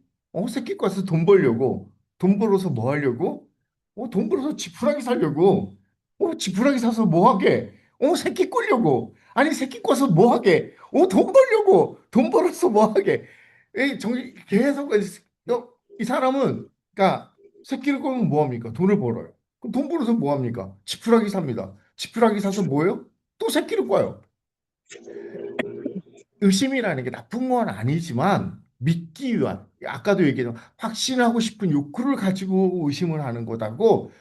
새끼 꼬아서 돈 벌려고. 돈 벌어서 뭐 하려고? 돈 벌어서 지푸라기 살려고. 지푸라기 사서 뭐 하게? 새끼 꼴려고. 아니 새끼 꿔서 뭐 하게? 돈 벌려고. 돈 벌어서 뭐 하게? 계속 이 사람은 그러니까 새끼를 꼬면 뭐 합니까? 돈을 벌어요. 그럼 돈 벌어서 뭐 합니까? 지푸라기 삽니다. 지푸라기 사서 뭐예요? 또 새끼를 꿔요. 의심이라는 게 나쁜 건 아니지만 믿기 위한 아까도 얘기했지만 확신하고 싶은 욕구를 가지고 의심을 하는 거다고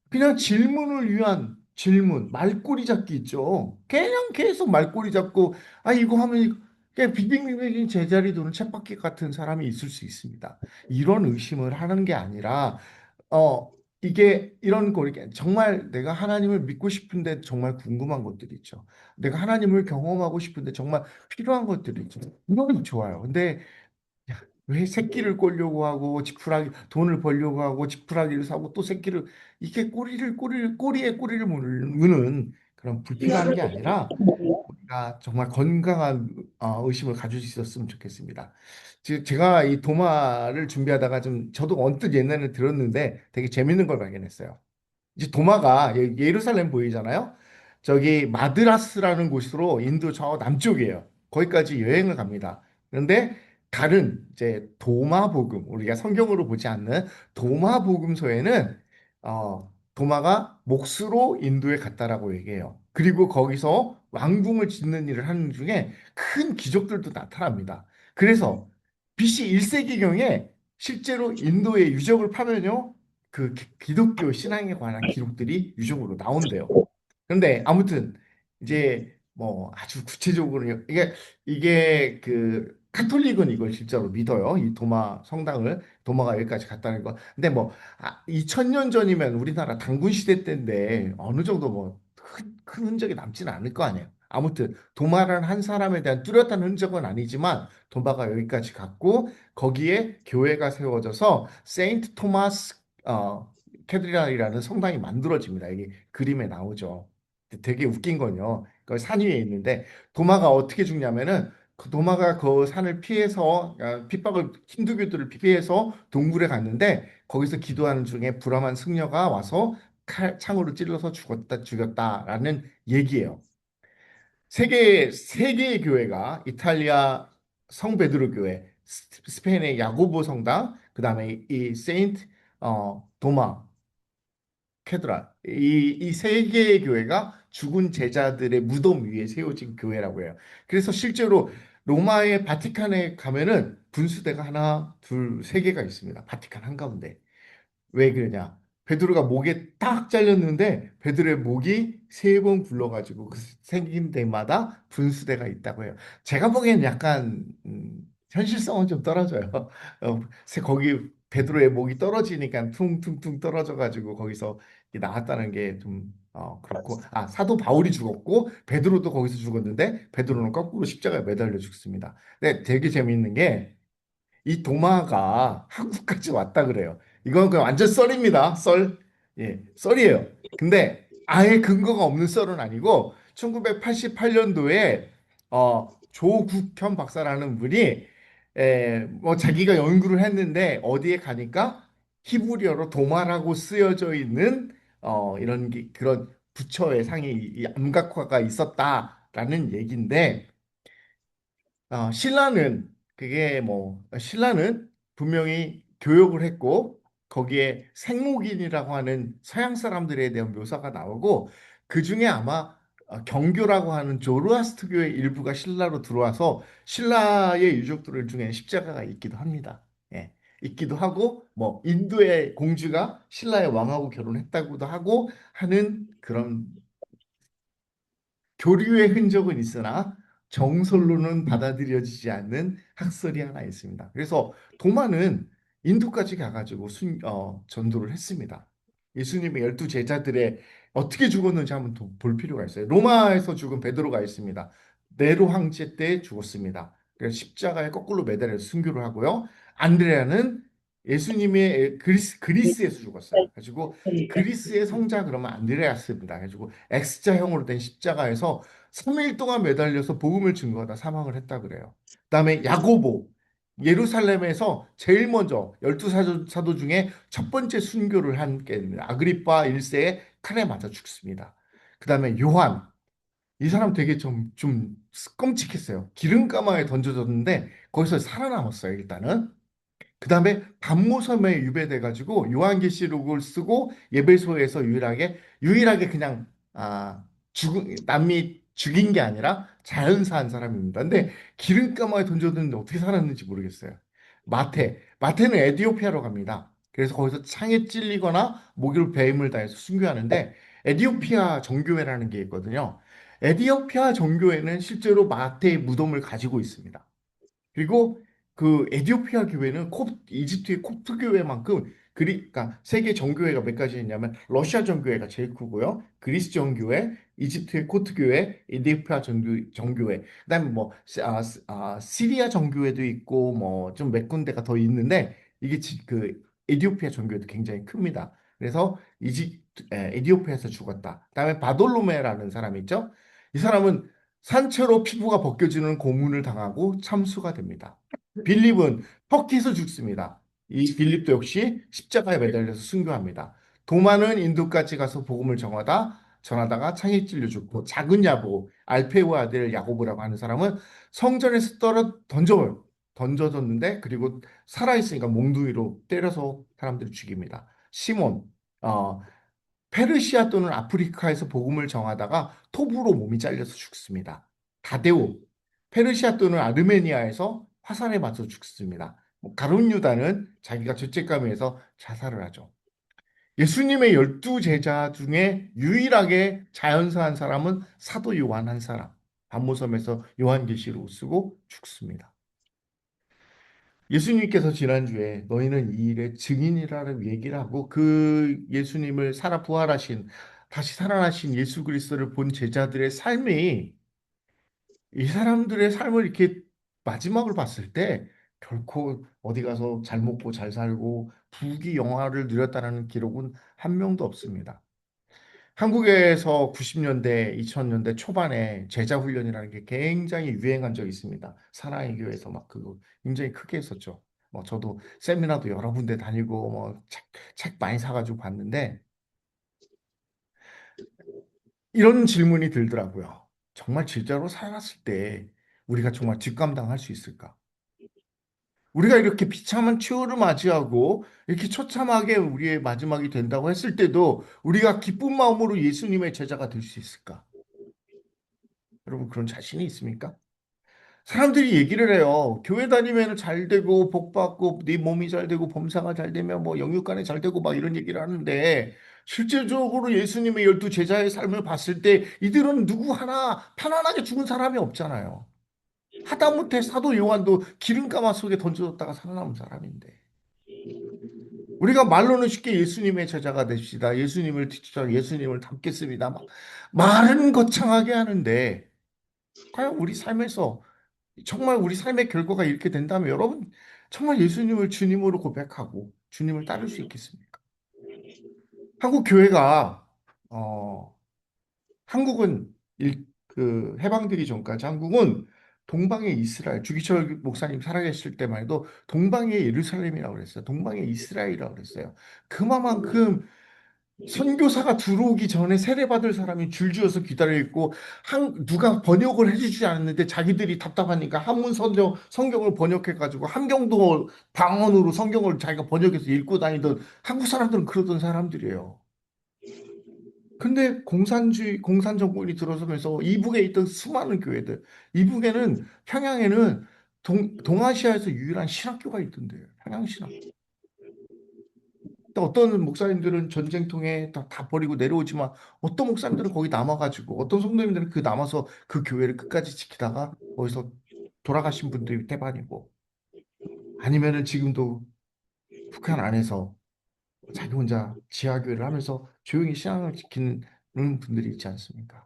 그냥 질문을 위한 질문, 말꼬리 잡기 있죠. 그냥 계속 말꼬리 잡고, 이거 하면, 그냥 빙빙빙빙 제자리 도는 쳇바퀴 같은 사람이 있을 수 있습니다. 이런 의심을 하는 게 아니라, 이게 이런 거, 이렇게 정말 내가 하나님을 믿고 싶은데 정말 궁금한 것들이 있죠. 내가 하나님을 경험하고 싶은데 정말 필요한 것들이 있죠. 이거는 좋아요. 근데 왜 새끼를 꼴려고 하고 지푸라기 돈을 벌려고 하고 지푸라기를 사고 또 새끼를 이게 꼬리에 꼬리를 무는 그런 불필요한 게 아니라 우리가 정말 건강한 의심을 가질 수 있었으면 좋겠습니다. 제가 이 도마를 준비하다가 좀 저도 언뜻 옛날에 들었는데 되게 재밌는 걸 발견했어요. 이제 도마가 예루살렘 보이잖아요. 저기 마드라스라는 곳으로 인도 저 남쪽이에요. 거기까지 여행을 갑니다. 그런데 다른 이제 도마복음 우리가 성경으로 보지 않는 도마복음서에는 도마가 몫으로 인도에 갔다라고 얘기해요. 그리고 거기서 왕궁을 짓는 일을 하는 중에 큰 기적들도 나타납니다. 그래서 BC 1세기경에 실제로 인도의 유적을 파면요. 기독교 신앙에 관한 기록들이 유적으로 나온대요. 그런데 아무튼 이제 뭐 아주 구체적으로 이게 그 카톨릭은 이걸 실제로 믿어요. 이 도마 성당을 도마가 여기까지 갔다는 거. 근데 뭐 2000년 전이면 우리나라 단군 시대 때인데 어느 정도 뭐 큰 흔적이 남지는 않을 거 아니에요. 아무튼 도마라는 한 사람에 대한 뚜렷한 흔적은 아니지만 도마가 여기까지 갔고 거기에 교회가 세워져서 세인트 토마스 캐드랄이라는 성당이 만들어집니다. 이게 그림에 나오죠. 되게 웃긴 건요. 그 산 위에 있는데 도마가 어떻게 죽냐면은 그 도마가 그 산을 피해서 핍박을 힌두교들을 피해서 동굴에 갔는데 거기서 기도하는 중에 불암한 승려가 와서 창으로 찔러서 죽였다라는 얘기예요. 세 개의 교회가 이탈리아 성 베드로 교회, 스페인의 야고보 성당, 그다음에 이 세인트 도마 캐드랄 이 세 개의 교회가 죽은 제자들의 무덤 위에 세워진 교회라고 해요. 그래서 실제로 로마의 바티칸에 가면은 분수대가 하나, 둘, 세 개가 있습니다. 바티칸 한가운데. 왜 그러냐? 베드로가 목에 딱 잘렸는데 베드로의 목이 세 번 굴러가지고 그 생긴 데마다 분수대가 있다고 해요. 제가 보기엔 약간 현실성은 좀 떨어져요. 거기 베드로의 목이 떨어지니까 퉁퉁퉁 떨어져가지고 거기서 나왔다는 게 좀 그렇고 사도 바울이 죽었고 베드로도 거기서 죽었는데 베드로는 거꾸로 십자가에 매달려 죽습니다. 근데 되게 재미있는 게 이 도마가 한국까지 왔다 그래요. 이건 그냥 완전 썰입니다. 썰. 예, 썰이에요. 근데 아예 근거가 없는 썰은 아니고 1988년도에 조국현 박사라는 분이 뭐 자기가 연구를 했는데 어디에 가니까 히브리어로 도마라고 쓰여져 있는 이런 그런 부처의 상이 이 암각화가 있었다라는 얘기인데 신라는 그게 뭐 신라는 분명히 교육을 했고 거기에 생목인이라고 하는 서양 사람들에 대한 묘사가 나오고 그 중에 아마 경교라고 하는 조로아스트교의 일부가 신라로 들어와서 신라의 유족들 중에 십자가가 있기도 합니다. 예, 있기도 하고 뭐 인도의 공주가 신라의 왕하고 결혼했다고도 하고 하는 그런 교류의 흔적은 있으나 정설로는 받아들여지지 않는 학설이 하나 있습니다. 그래서 도마는 인도까지 가가지고 전도를 했습니다. 예수님의 12제자들의 어떻게 죽었는지 한번 볼 필요가 있어요. 로마에서 죽은 베드로가 있습니다. 네로 황제 때 죽었습니다. 그래서 십자가에 거꾸로 매달려서 순교를 하고요. 안드레아는 예수님의 그리스에서 죽었어요. 가지고 그리스의 성자 그러면 안드레아스입니다. 가지고 X자형으로 된 십자가에서 3일 동안 매달려서 복음을 증거하다 사망을 했다 그래요. 그다음에 야고보 예루살렘에서 제일 먼저 12사도 중에 첫 번째 순교를 한 게입니다. 아그리파 1세의 칼에 맞아 죽습니다. 그다음에 요한 이 사람 되게 좀 끔찍했어요. 기름가마에 던져졌는데 거기서 살아남았어요, 일단은. 그 다음에 반모섬에 유배돼가지고 요한계시록을 쓰고 예배소에서 유일하게 그냥 남이 죽인 게 아니라 자연사한 사람입니다. 근데 기름가마에 던져뒀는데 어떻게 살았는지 모르겠어요. 마태는 에디오피아로 갑니다. 그래서 거기서 창에 찔리거나 목으로 배임을 당해서 순교하는데 에디오피아 정교회라는 게 있거든요. 에디오피아 정교회는 실제로 마태의 무덤을 가지고 있습니다. 그리고 그 에디오피아 교회는 이집트의 콥트 교회만큼 그러니까 세계 정교회가 몇 가지 있냐면 러시아 정교회가 제일 크고요. 그리스 정교회, 이집트의 코트 교회, 에디오피아 정교회. 그다음에 뭐 시리아 정교회도 있고 뭐 좀 몇 군데가 더 있는데 이게 그 에디오피아 정교회도 굉장히 큽니다. 그래서 에디오피아에서 죽었다. 그다음에 바돌로메라는 사람이 있죠. 이 사람은 산채로 피부가 벗겨지는 고문을 당하고 참수가 됩니다. 빌립은 터키에서 죽습니다. 이 빌립도 역시 십자가에 매달려서 순교합니다. 도마는 인도까지 가서 복음을 전하다가 창에 찔려 죽고 작은 야보, 알페우 아들 야고보라고 하는 사람은 성전에서 던져졌는데 그리고 살아있으니까 몽둥이로 때려서 사람들을 죽입니다. 시몬, 어, 페르시아 또는 아프리카에서 복음을 정하다가 톱으로 몸이 잘려서 죽습니다. 다데오, 페르시아 또는 아르메니아에서 화살에 맞서 죽습니다. 가룟 유다는 자기가 죄책감에서 자살을 하죠. 예수님의 12제자 중에 유일하게 자연사한 사람은 사도 요한 한 사람. 반모섬에서 요한계시록 쓰고 죽습니다. 예수님께서 지난주에 너희는 이 일의 증인이라는 얘기를 하고 그 예수님을 다시 살아나신 예수 그리스도를 본 제자들의 삶이 이 사람들의 삶을 이렇게 마지막을 봤을 때 결코 어디 가서 잘 먹고 잘 살고 부귀 영화를 누렸다는 기록은 한 명도 없습니다. 한국에서 90년대, 2000년대 초반에 제자 훈련이라는 게 굉장히 유행한 적이 있습니다. 사나이 교회에서 막 그거 굉장히 크게 했었죠. 뭐 저도 세미나도 여러 군데 다니고 뭐 책 많이 사가지고 봤는데 이런 질문이 들더라고요. 정말 제자로 살았을 때 우리가 정말 뒷감당할 수 있을까? 우리가 이렇게 비참한 최후를 맞이하고 이렇게 처참하게 우리의 마지막이 된다고 했을 때도 우리가 기쁜 마음으로 예수님의 제자가 될 수 있을까? 여러분 그런 자신이 있습니까? 사람들이 얘기를 해요. 교회 다니면 잘 되고 복 받고 네 몸이 잘 되고 범사가 잘 되면 뭐 영육간에 잘 되고 막 이런 얘기를 하는데 실제적으로 예수님의 12제자의 삶을 봤을 때 이들은 누구 하나 편안하게 죽은 사람이 없잖아요. 하다못해 사도 요한도 기름가마 속에 던져졌다가 살아남은 사람인데 우리가 말로는 쉽게 예수님의 제자가 됩시다. 예수님을 뒤쫓아 예수님을 닮겠습니다. 막 말은 거창하게 하는데 과연 우리 삶에서 정말 우리 삶의 결과가 이렇게 된다면 여러분 정말 예수님을 주님으로 고백하고 주님을 따를 수 있겠습니까? 한국 교회가 한국은 해방되기 전까지 한국은 동방의 이스라엘, 주기철 목사님 살아계실 때만 해도 동방의 예루살렘이라고 그랬어요. 동방의 이스라엘이라고 그랬어요. 그만큼 선교사가 들어오기 전에 세례받을 사람이 줄지어서 기다려 있고 누가 번역을 해주지 않았는데 자기들이 답답하니까 한문 성경을 번역해 가지고 함경도 방언으로 성경을 자기가 번역해서 읽고 다니던 한국 사람들은 그러던 사람들이에요. 근데 공산 정권이 들어서면서 이북에 있던 수많은 교회들, 이북에는 평양에는 동아시아에서 유일한 신학교가 있던데요. 평양신학. 또 어떤 목사님들은 전쟁통에 다 버리고 내려오지만 어떤 목사님들은 거기 남아가지고 어떤 성도님들은 그 남아서 그 교회를 끝까지 지키다가 거기서 돌아가신 분들이 태반이고 아니면은 지금도 북한 안에서 자기 혼자 지하교회를 하면서 조용히 신앙을 지키는 분들이 있지 않습니까?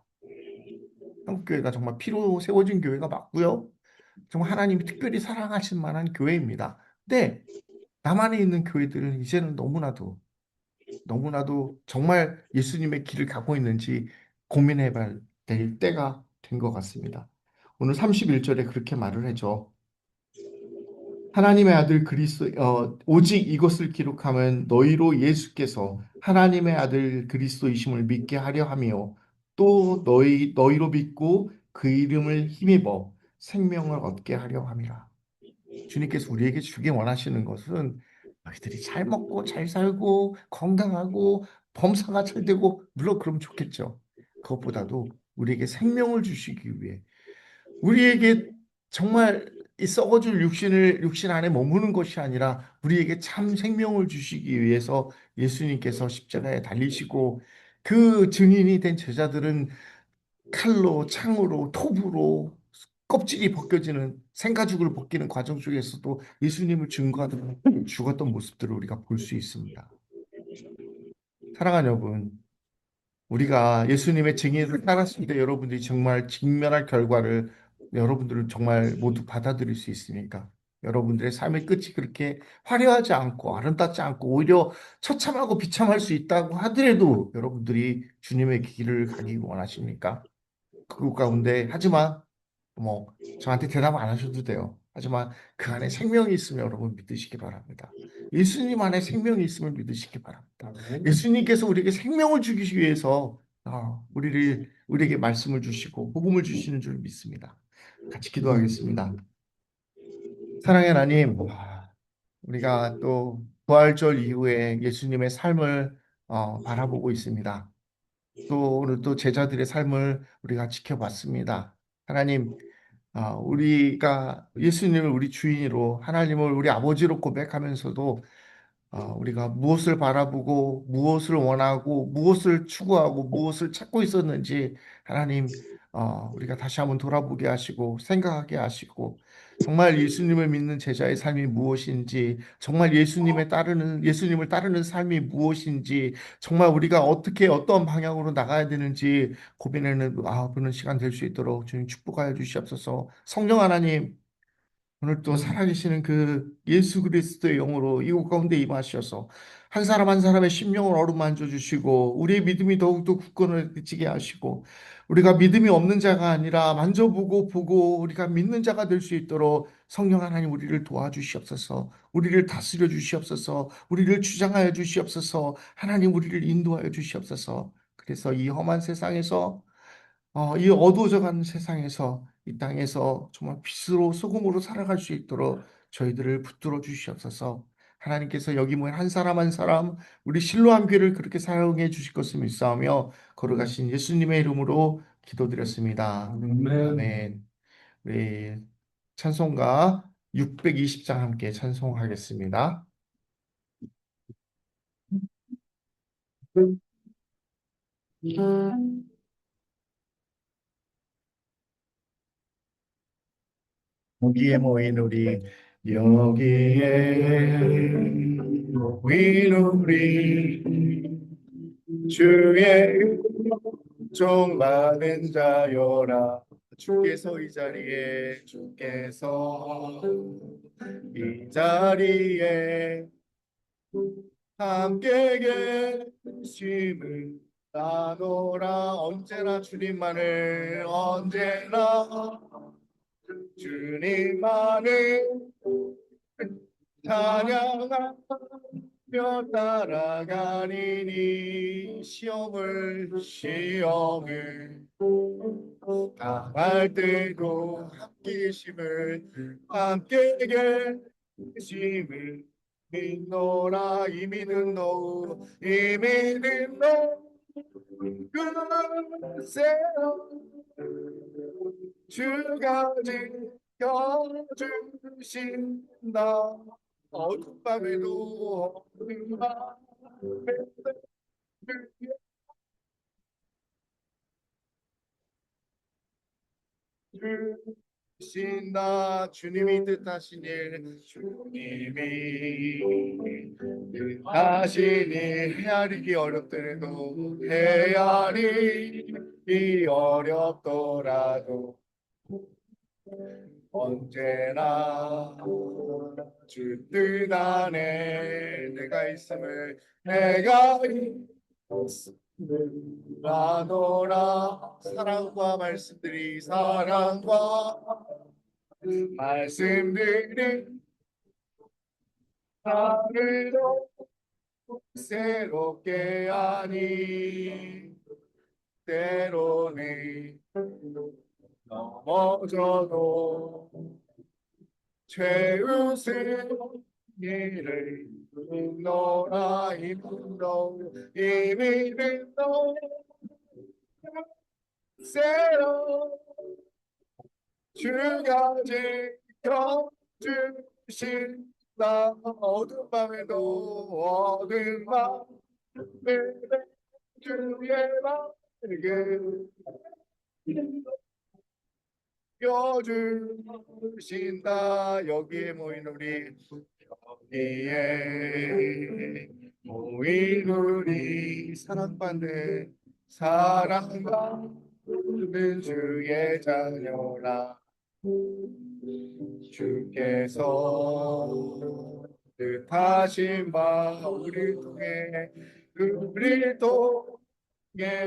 한국교회가 정말 피로 세워진 교회가 맞고요. 정말 하나님이 특별히 사랑하실 만한 교회입니다. 근데 남한에 있는 교회들은 이제는 너무나도 정말 예수님의 길을 가고 있는지 고민해 봐야 될 때가 된 것 같습니다. 오늘 31절에 그렇게 말을 하죠. 하나님의 아들 그리스도 오직 이것을 기록하면 너희로 예수께서 하나님의 아들 그리스도이심을 믿게 하려 하며 또 너희로 믿고 그 이름을 힘입어 생명을 얻게 하려 함이라. 주님께서 우리에게 주기 원하시는 것은 너희들이 잘 먹고 잘 살고 건강하고 범사가 잘 되고 물론 그러면 좋겠죠. 그것보다도 우리에게 생명을 주시기 위해 우리에게 정말 이 썩어질 육신 안에 머무는 것이 아니라 우리에게 참 생명을 주시기 위해서 예수님께서 십자가에 달리시고 그 증인이 된 제자들은 칼로, 창으로, 톱으로 껍질이 벗겨지는 생가죽을 벗기는 과정 속에서도 예수님을 증거하던 죽었던 모습들을 우리가 볼 수 있습니다. 사랑하는 여러분, 우리가 예수님의 증인을 따랐을 때 여러분들이 정말 직면할 결과를 여러분들은 정말 모두 받아들일 수 있으니까 여러분들의 삶의 끝이 그렇게 화려하지 않고 아름답지 않고 오히려 처참하고 비참할 수 있다고 하더라도 여러분들이 주님의 길을 가기 원하십니까? 그 가운데 하지만 뭐 저한테 대답 안 하셔도 돼요. 하지만 그 안에 생명이 있으면 여러분 믿으시기 바랍니다. 예수님 안에 생명이 있으면 믿으시기 바랍니다. 예수님께서 우리에게 생명을 주기 위해서 우리에게 말씀을 주시고 복음을 주시는 줄 믿습니다. 같이 기도하겠습니다. 사랑의 하나님, 우리가 또 부활절 이후에 예수님의 삶을 바라보고 있습니다. 또 오늘 또 제자들의 삶을 우리가 지켜봤습니다. 하나님, 우리가 예수님을 우리 주인으로 하나님을 우리 아버지로 고백하면서도 우리가 무엇을 바라보고 무엇을 원하고 무엇을 추구하고 무엇을 찾고 있었는지 하나님 우리가 다시 한번 돌아보게 하시고 생각하게 하시고 정말 예수님을 믿는 제자의 삶이 무엇인지 정말 예수님을 따르는 삶이 무엇인지 정말 우리가 어떻게 어떤 방향으로 나가야 되는지 고민하는 보는 시간 될 수 있도록 주님 축복하여 주시옵소서. 성령 하나님 오늘 또 살아계시는 그 예수 그리스도의 영으로 이곳 가운데 임하셔서 한 사람 한 사람의 심령을 어루만져 주시고 우리의 믿음이 더욱더 굳건해지게 하시고 우리가 믿음이 없는 자가 아니라 만져보고 보고 우리가 믿는 자가 될 수 있도록 성령 하나님 우리를 도와주시옵소서. 우리를 다스려 주시옵소서. 우리를 주장하여 주시옵소서. 하나님 우리를 인도하여 주시옵소서. 그래서 이 험한 세상에서 이 어두워져 가는 세상에서 이 땅에서 정말 빛으로 소금으로 살아갈 수 있도록 저희들을 붙들어 주시옵소서. 하나님께서 여기 모인 한 사람 한 사람 우리 실로암 교회를 그렇게 사용해 주실 것을 믿사오며 걸어가신 예수님의 이름으로 기도드렸습니다. 아멘. 우리 찬송가 620장 함께 찬송하겠습니다. 여기에 모인 우리 주의 종 많은 자여라. 주께서 이 자리에 함께 계심을 나노라. 언제나 주님만을 찬양하며 따라가리니 시험을 당할 때도 함께 함께 계심을 믿노라. 이미는 노우 이미는 노우 그새로 주가 지켜주신다. 어둠 밤에도 어둠 밤에도 주신다. 주님이 뜻하신 일, 주님이 뜻하신 일, 헤아리기 어렵더라도 헤아리기 어렵더라도 언제나 주 뜻 안에 내가 있음을 나노라. 사랑과 말씀들이 하늘도 새롭게 하니 때로는 넘어져도 최우승 일을 믿노라. 이미 믿노 새로 주가 지켜주신다. 어둠 밤에도 주의 밝은 껴주신다. 여기에 모인 우리 사랑받는 주의 자녀라. 주께서 뜻하신 바 우리 통해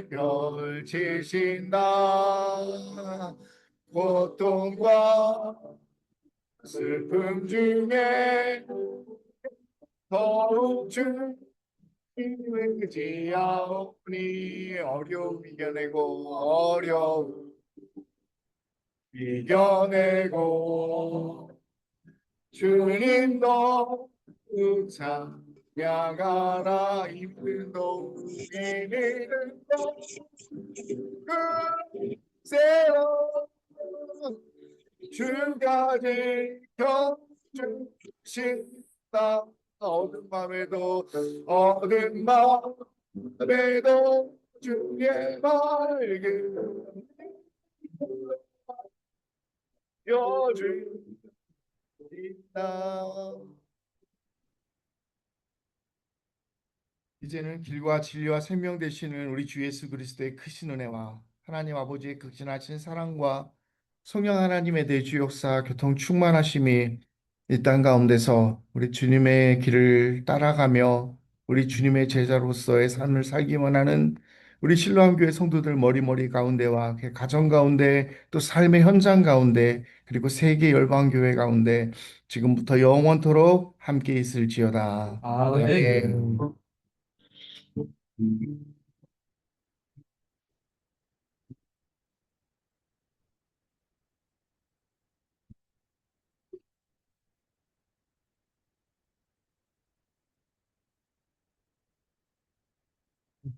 펼치신다. 고통과 슬픔 중에 더욱 주님을 의지하오니 어려움 이겨내고 주님도 찬양하라. 힘들도 믿음도 그새로 주가 지켜주신다. 어둠 밤에도 주의 밝은 펴주신다. 이제는 길과 진리와 생명 되시는 우리 주 예수 그리스도의 크신 은혜와 하나님 아버지의 극진하신 사랑과 성령 하나님의 내주 역사 교통 충만하심이 이 땅 가운데서 우리 주님의 길을 따라가며 우리 주님의 제자로서의 삶을 살기만 하는 우리 신로한교회 성도들 머리머리 가운데와 그 가정 가운데 또 삶의 현장 가운데 그리고 세계 열방교회 가운데 지금부터 영원토록 함께 있을지어다. 아멘.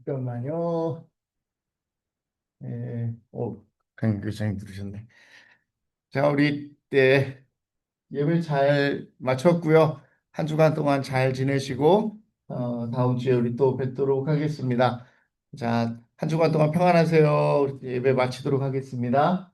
잠깐만요. 강교장님 들으셨네. 자, 우리 예배 잘 마쳤고요. 한 주간 동안 잘 지내시고 다음 주에 우리 또 뵙도록 하겠습니다. 자, 한 주간 동안 평안하세요. 우리 예배 마치도록 하겠습니다.